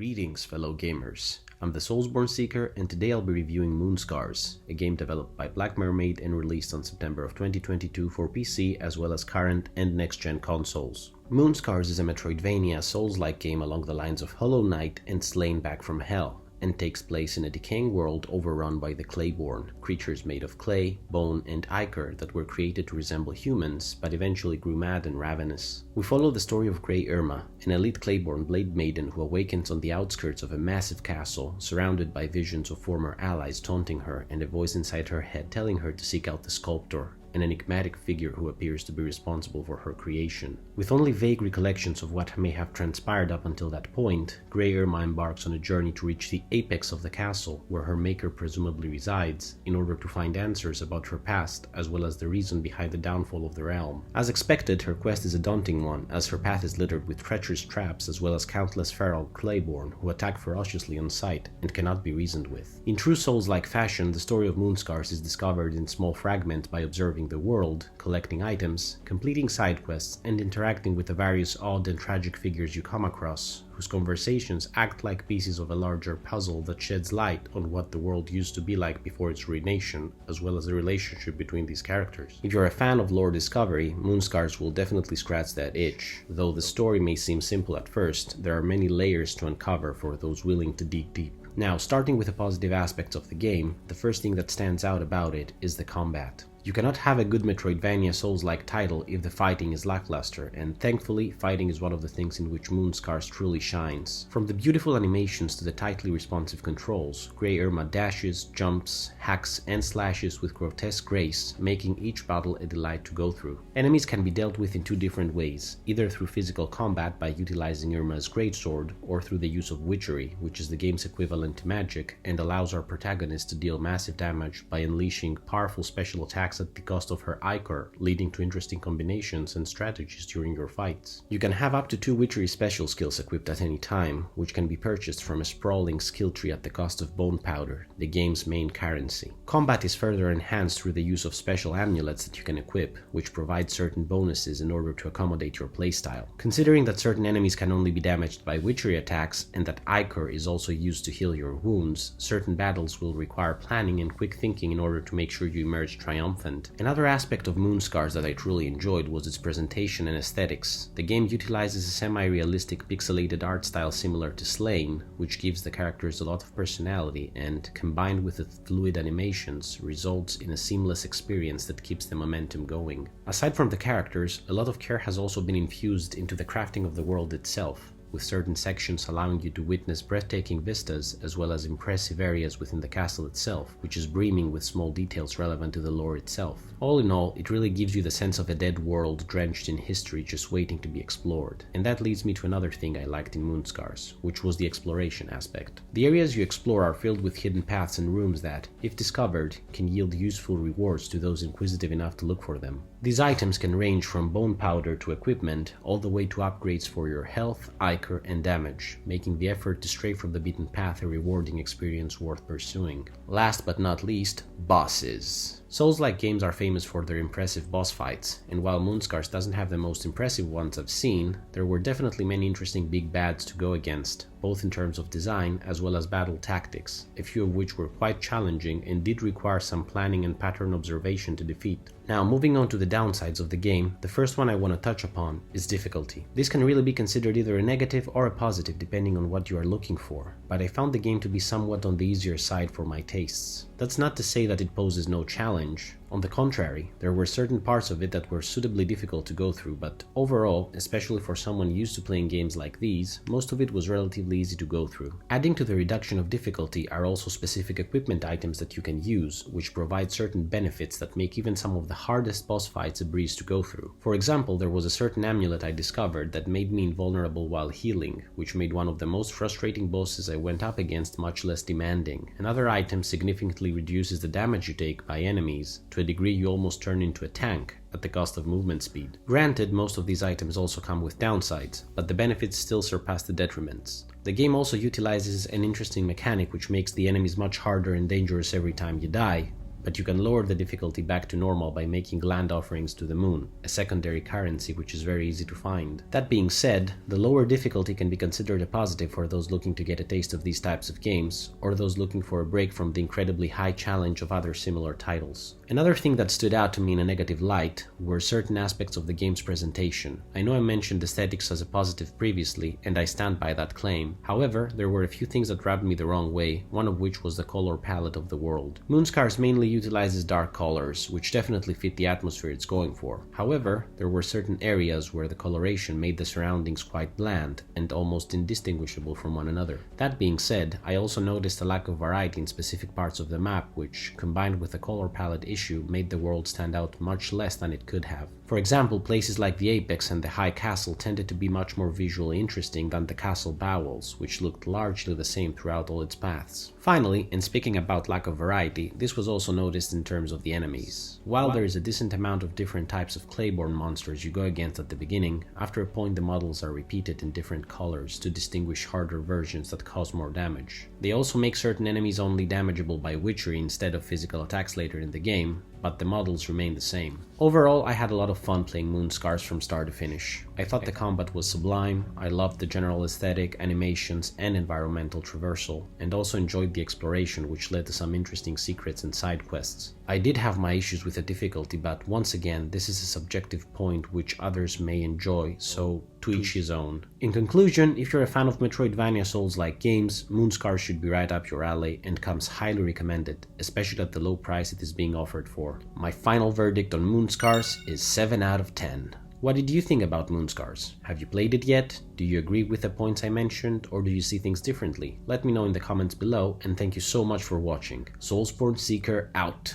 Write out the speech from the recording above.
Greetings, fellow gamers. I'm the Soulsborne Seeker, and today I'll be reviewing Moonscars, a game developed by Black Mermaid and released on September of 2022 for PC as well as current and next-gen consoles. Moonscars is a Metroidvania Souls-like game along the lines of Hollow Knight and Slain Back from Hell, and takes place in a decaying world overrun by the Clayborn, creatures made of clay, bone, and ichor that were created to resemble humans, but eventually grew mad and ravenous. We follow the story of Grey Irma, an elite Clayborn blade maiden who awakens on the outskirts of a massive castle, surrounded by visions of former allies taunting her and a voice inside her head telling her to seek out the sculptor, an enigmatic figure who appears to be responsible for her creation. With only vague recollections of what may have transpired up until that point, Grey Irma embarks on a journey to reach the apex of the castle, where her maker presumably resides, in order to find answers about her past, as well as the reason behind the downfall of the realm. As expected, her quest is a daunting one, as her path is littered with treacherous traps as well as countless feral Clayborn who attack ferociously on sight and cannot be reasoned with. In true Souls-like fashion, the story of Moonscars is discovered in small fragments by observing the world, collecting items, completing side quests, and interacting with the various odd and tragic figures you come across, whose conversations act like pieces of a larger puzzle that sheds light on what the world used to be like before its ruination, as well as the relationship between these characters. If you're a fan of lore discovery, Moonscars will definitely scratch that itch. Though the story may seem simple at first, there are many layers to uncover for those willing to dig deep. Now, starting with the positive aspects of the game, the first thing that stands out about it is the combat. You cannot have a good Metroidvania Souls-like title if the fighting is lackluster, and thankfully, fighting is one of the things in which Moonscars truly shines. From the beautiful animations to the tightly responsive controls, Grey Irma dashes, jumps, hacks, and slashes with grotesque grace, making each battle a delight to go through. Enemies can be dealt with in two different ways, either through physical combat by utilizing Irma's greatsword, or through the use of witchery, which is the game's equivalent to magic, and allows our protagonist to deal massive damage by unleashing powerful special attacks at the cost of her ichor, leading to interesting combinations and strategies during your fights. You can have up to 2 witchery special skills equipped at any time, which can be purchased from a sprawling skill tree at the cost of bone powder, the game's main currency. Combat is further enhanced through the use of special amulets that you can equip, which provide certain bonuses in order to accommodate your playstyle. Considering that certain enemies can only be damaged by witchery attacks, and that ichor is also used to heal your wounds, certain battles will require planning and quick thinking in order to make sure you emerge triumphant. Another aspect of Moonscars that I truly enjoyed was its presentation and aesthetics. The game utilizes a semi-realistic pixelated art style similar to Slain, which gives the characters a lot of personality and, combined with the fluid animations, results in a seamless experience that keeps the momentum going. Aside from the characters, a lot of care has also been infused into the crafting of the world itself, with certain sections allowing you to witness breathtaking vistas as well as impressive areas within the castle itself, which is brimming with small details relevant to the lore itself. All in all, it really gives you the sense of a dead world drenched in history just waiting to be explored. And that leads me to another thing I liked in Moonscars, which was the exploration aspect. The areas you explore are filled with hidden paths and rooms that, if discovered, can yield useful rewards to those inquisitive enough to look for them. These items can range from bone powder to equipment, all the way to upgrades for your health, ichor, and damage, making the effort to stray from the beaten path a rewarding experience worth pursuing. Last but not least, bosses. Souls-like games are famous for their impressive boss fights, and while Moonscars doesn't have the most impressive ones I've seen, there were definitely many interesting big bads to go against, both in terms of design as well as battle tactics, a few of which were quite challenging and did require some planning and pattern observation to defeat. Now, moving on to the downsides of the game, the first one I want to touch upon is difficulty. This can really be considered either a negative or a positive depending on what you are looking for, but I found the game to be somewhat on the easier side for my tastes. That's not to say that it poses no challenge. On the contrary, there were certain parts of it that were suitably difficult to go through, but overall, especially for someone used to playing games like these, most of it was relatively easy to go through. Adding to the reduction of difficulty are also specific equipment items that you can use, which provide certain benefits that make even some of the hardest boss fights a breeze to go through. For example, there was a certain amulet I discovered that made me invulnerable while healing, which made one of the most frustrating bosses I went up against much less demanding. Another item significantly reduces the damage you take by enemies, to a degree you almost turn into a tank, at the cost of movement speed. Granted, most of these items also come with downsides, but the benefits still surpass the detriments. The game also utilizes an interesting mechanic which makes the enemies much harder and dangerous every time you die, but you can lower the difficulty back to normal by making land offerings to the moon, a secondary currency which is very easy to find. That being said, the lower difficulty can be considered a positive for those looking to get a taste of these types of games, or those looking for a break from the incredibly high challenge of other similar titles. Another thing that stood out to me in a negative light were certain aspects of the game's presentation. I know I mentioned aesthetics as a positive previously, and I stand by that claim. However, there were a few things that rubbed me the wrong way, one of which was the color palette of the world. Moonscars mainly utilizes dark colors, which definitely fit the atmosphere it's going for. However, there were certain areas where the coloration made the surroundings quite bland and almost indistinguishable from one another. That being said, I also noticed a lack of variety in specific parts of the map, which, combined with the color palette issue, made the world stand out much less than it could have. For example, places like the Apex and the High Castle tended to be much more visually interesting than the castle bowels, which looked largely the same throughout all its paths. Finally, and speaking about lack of variety, this was also noticed in terms of the enemies. While there is a decent amount of different types of Clayborn monsters you go against at the beginning, after a point the models are repeated in different colors to distinguish harder versions that cause more damage. They also make certain enemies only damageable by witchery instead of physical attacks later in the game, but the models remain the same. Overall, I had a lot of fun playing Moonscars from start to finish. I thought the combat was sublime, I loved the general aesthetic, animations, and environmental traversal, and also enjoyed the exploration, which led to some interesting secrets and side quests. I did have my issues with the difficulty, but once again, this is a subjective point which others may enjoy, so to each his own. In conclusion, if you're a fan of Metroidvania Souls-like games, Moonscars should be right up your alley and comes highly recommended, especially at the low price it is being offered for. My final verdict on Moonscars is 7 out of 10. What did you think about Moonscars? Have you played it yet? Do you agree with the points I mentioned, or do you see things differently? Let me know in the comments below, and thank you so much for watching. Soulsborne Seeker out!